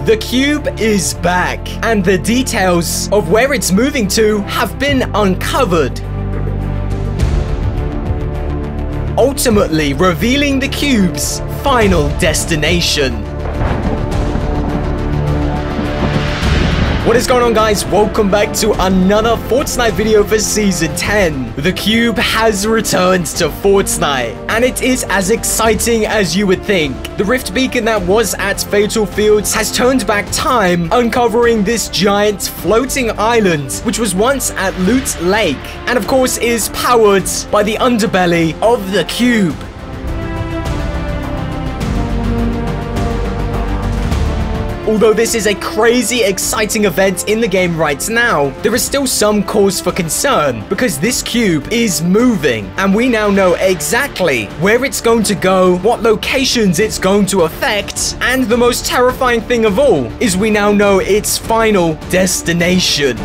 The cube is back, and the details of where it's moving to have been uncovered, ultimately revealing the cube's final destination. What is going on, guys? Welcome back to another Fortnite video for Season 10. The cube has returned to Fortnite, and it is as exciting as you would think. The rift beacon that was at Fatal Fields has turned back time, uncovering this giant floating island, which was once at Loot Lake, and of course is powered by the underbelly of the cube. Although this is a crazy exciting event in the game right now, there is still some cause for concern because this cube is moving, and we now know exactly where it's going to go, what locations it's going to affect, and the most terrifying thing of all is we now know its final destination.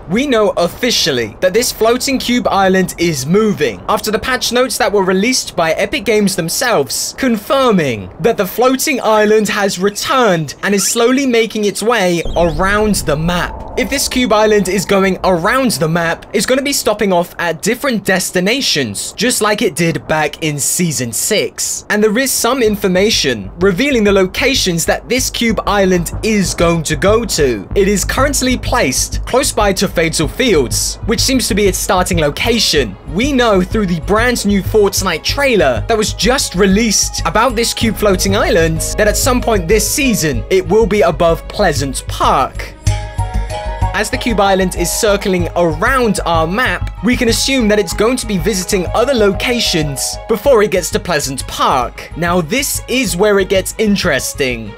We know officially that this floating cube island is moving after the patch notes that were released by Epic Games themselves, confirming that the floating island has returned and is slowly making its way around the map. If this cube island is going around the map, it's going to be stopping off at different destinations, just like it did back in Season 6. And there is some information revealing the locations that this cube island is going to go to. It is currently placed close by to Fatal Fields, which seems to be its starting location. We know through the brand new Fortnite trailer that was just released about this cube floating island that at some point this season, it will be above Pleasant Park. As the cube island is circling around our map, we can assume that it's going to be visiting other locations before it gets to Pleasant Park. Now, this is where it gets interesting.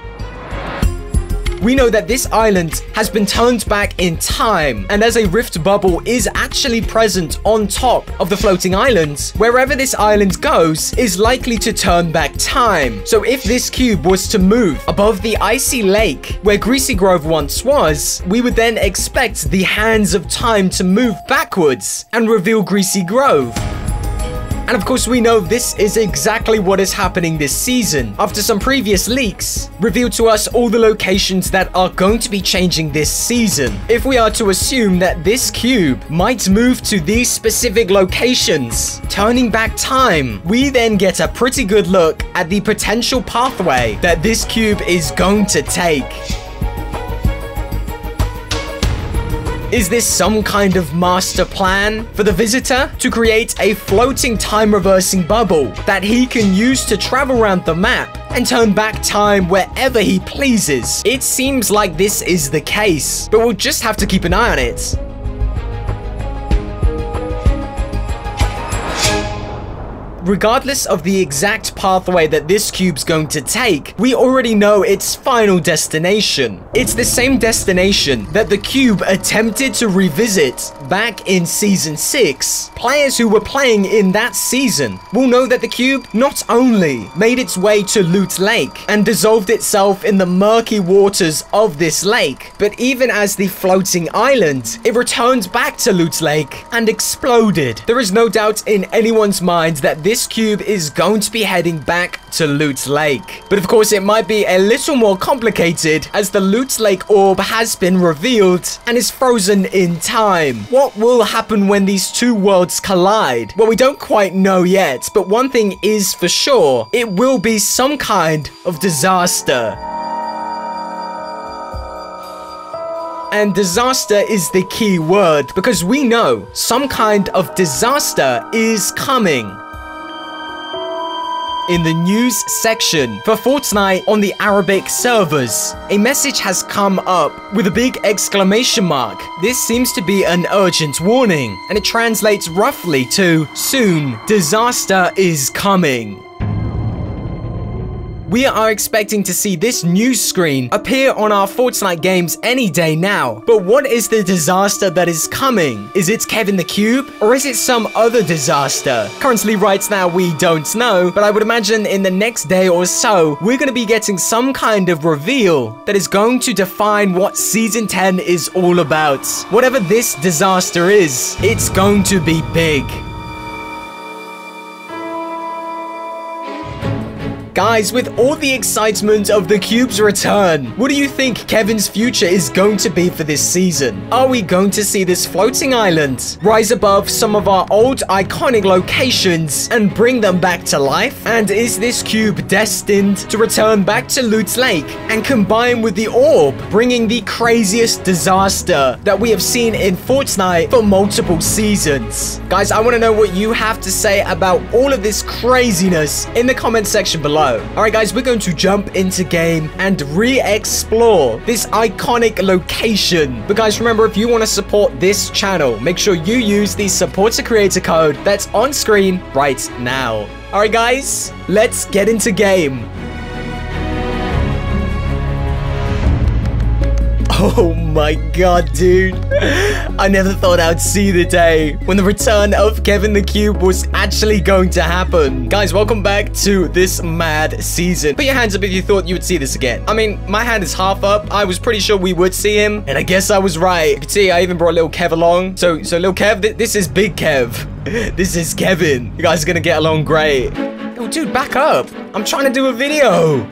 We know that this island has been turned back in time, and as a rift bubble is actually present on top of the floating island, wherever this island goes is likely to turn back time. So if this cube was to move above the icy lake where Greasy Grove once was, we would then expect the hands of time to move backwards and reveal Greasy Grove. And of course, we know this is exactly what is happening this season, after some previous leaks revealed to us all the locations that are going to be changing this season. If we are to assume that this cube might move to these specific locations, turning back time, we then get a pretty good look at the potential pathway that this cube is going to take. Is this some kind of master plan for the visitor to create a floating time reversing bubble that he can use to travel around the map and turn back time wherever he pleases? It seems like this is the case, but we'll just have to keep an eye on it. Regardless of the exact pathway that this cube's going to take, we already know its final destination. It's the same destination that the cube attempted to revisit back in Season 6. Players who were playing in that season will know that the cube not only made its way to Loot Lake and dissolved itself in the murky waters of this lake, but even as the floating island, it returned back to Loot Lake and exploded. There is no doubt in anyone's mind that this cube is going to be heading back to Loot Lake. But of course, it might be a little more complicated as the Loot Lake orb has been revealed and is frozen in time. What will happen when these two worlds collide? Well, we don't quite know yet, but one thing is for sure, it will be some kind of disaster. And disaster is the key word because we know some kind of disaster is coming. In the news section for Fortnite on the Arabic servers, a message has come up with a big exclamation mark. This seems to be an urgent warning, and it translates roughly to "Soon, disaster is coming." We are expecting to see this news screen appear on our Fortnite games any day now. But what is the disaster that is coming? Is it Kevin the Cube? Or is it some other disaster? Currently, right now, we don't know. But I would imagine in the next day or so, we're going to be getting some kind of reveal that is going to define what Season 10 is all about. Whatever this disaster is, it's going to be big. Guys, with all the excitement of the cube's return, what do you think Kevin's future is going to be for this season? Are we going to see this floating island rise above some of our old iconic locations and bring them back to life? And is this cube destined to return back to Loot Lake and combine with the orb, bringing the craziest disaster that we have seen in Fortnite for multiple seasons? Guys, I want to know what you have to say about all of this craziness in the comment section below. Alright guys, we're going to jump into game and re-explore this iconic location. But guys, remember, if you want to support this channel, make sure you use the support a creator code that's on screen right now. Alright guys, let's get into game. Oh my god, dude. I never thought I'd see the day when the return of Kevin the Cube was actually going to happen. Guys, welcome back to this mad season. Put your hands up if you thought you would see this again. I mean, my hand is half up. I was pretty sure we would see him, and I guess I was right. You can see I even brought little Kev along. So little Kev, this is Big Kev. This is Kevin. You guys are gonna get along great. Oh, dude, back up. I'm trying to do a video.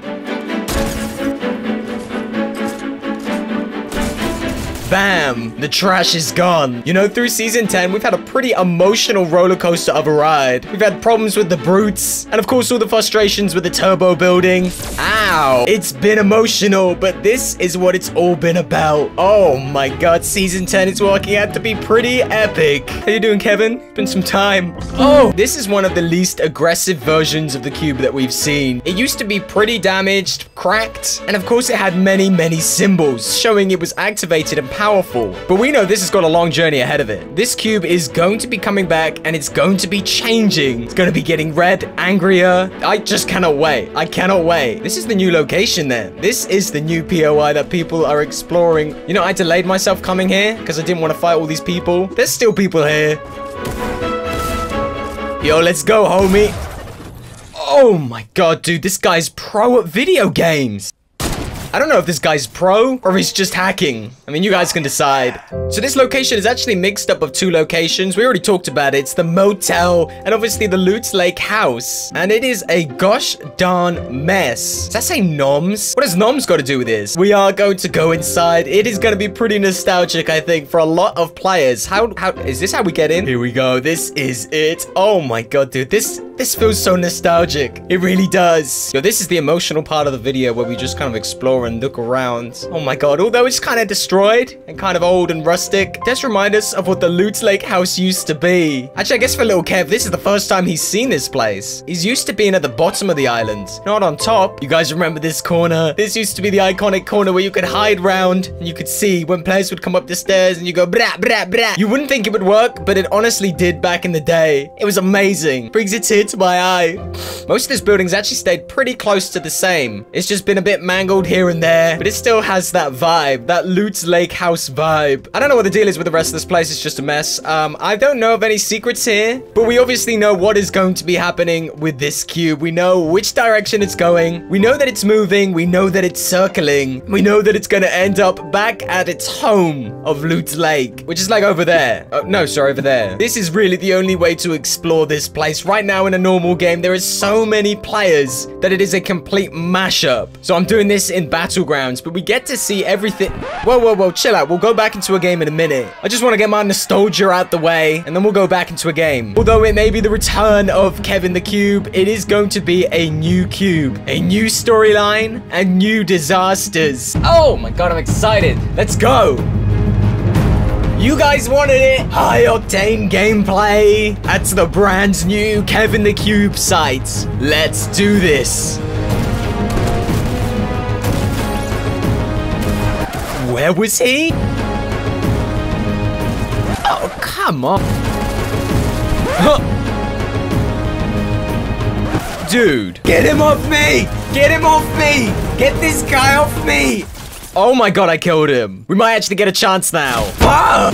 Bam! The trash is gone. You know, through Season 10, we've had a pretty emotional roller coaster of a ride. We've had problems with the brutes, and of course, all the frustrations with the turbo building. Ow! It's been emotional, but this is what it's all been about. Oh my god, Season 10 is working out to be pretty epic. How you doing, Kevin? Been some time. Oh, this is one of the least aggressive versions of the cube that we've seen. It used to be pretty damaged, cracked, and of course, it had many, many symbols showing it was activated and powerful. But we know this has got a long journey ahead of it. This cube is going to be coming back and it's going to be changing. It's going to be getting red, angrier. I just cannot wait. I cannot wait. This is the new location then. This is the new POI that people are exploring. You know, I delayed myself coming here because I didn't want to fight all these people. There's still people here. Yo, let's go, homie. Oh my god, dude. This guy's pro at video games. I don't know if this guy's pro or he's just hacking. I mean, you guys can decide. So this location is actually mixed up of two locations. We already talked about it. It's the motel and obviously the Loot Lake house. And it is a gosh darn mess. Does that say noms? What has noms got to do with this? We are going to go inside. It is going to be pretty nostalgic, I think, for a lot of players. How is this how we get in? Here we go. This is it. Oh my god, dude. This feels so nostalgic. It really does. So this is the emotional part of the video where we just kind of explore and look around. Oh my god, although it's kind of destroyed and kind of old and rustic, it does remind us of what the Loot Lake house used to be. Actually, I guess for little Kev, this is the first time he's seen this place. He's used to being at the bottom of the island, not on top. You guys remember this corner? This used to be the iconic corner where you could hide round and you could see when players would come up the stairs and you go brah, brah, brah. You wouldn't think it would work, but it honestly did back in the day. It was amazing. Brings a tear to my eye. Most of this building's actually stayed pretty close to the same. It's just been a bit mangled here and there, but it still has that vibe, that Loot Lake house vibe. I don't know what the deal is with the rest of this place. It's just a mess. I don't know of any secrets here, but we obviously know what is going to be happening with this cube. We know which direction it's going. We know that it's moving. We know that it's circling. We know that it's going to end up back at its home of Loot Lake, which is like over there. No, sorry, over there. This is really the only way to explore this place. Right now in a normal game, there is so many players that it is a complete mashup. So I'm doing this in Battlegrounds, but we get to see everything. Whoa, whoa, whoa, chill out. We'll go back into a game in a minute. I just want to get my nostalgia out the way, and then we'll go back into a game. Although it may be the return of Kevin the Cube, it is going to be a new cube, a new storyline, and new disasters. Oh my god, I'm excited. Let's go. You guys wanted it. High-octane gameplay at the brand new Kevin the Cube site. Let's do this. Where was he? Oh, come on. Dude, get him off me. Get him off me. Get this guy off me. Oh my god, I killed him. We might actually get a chance now. Ah!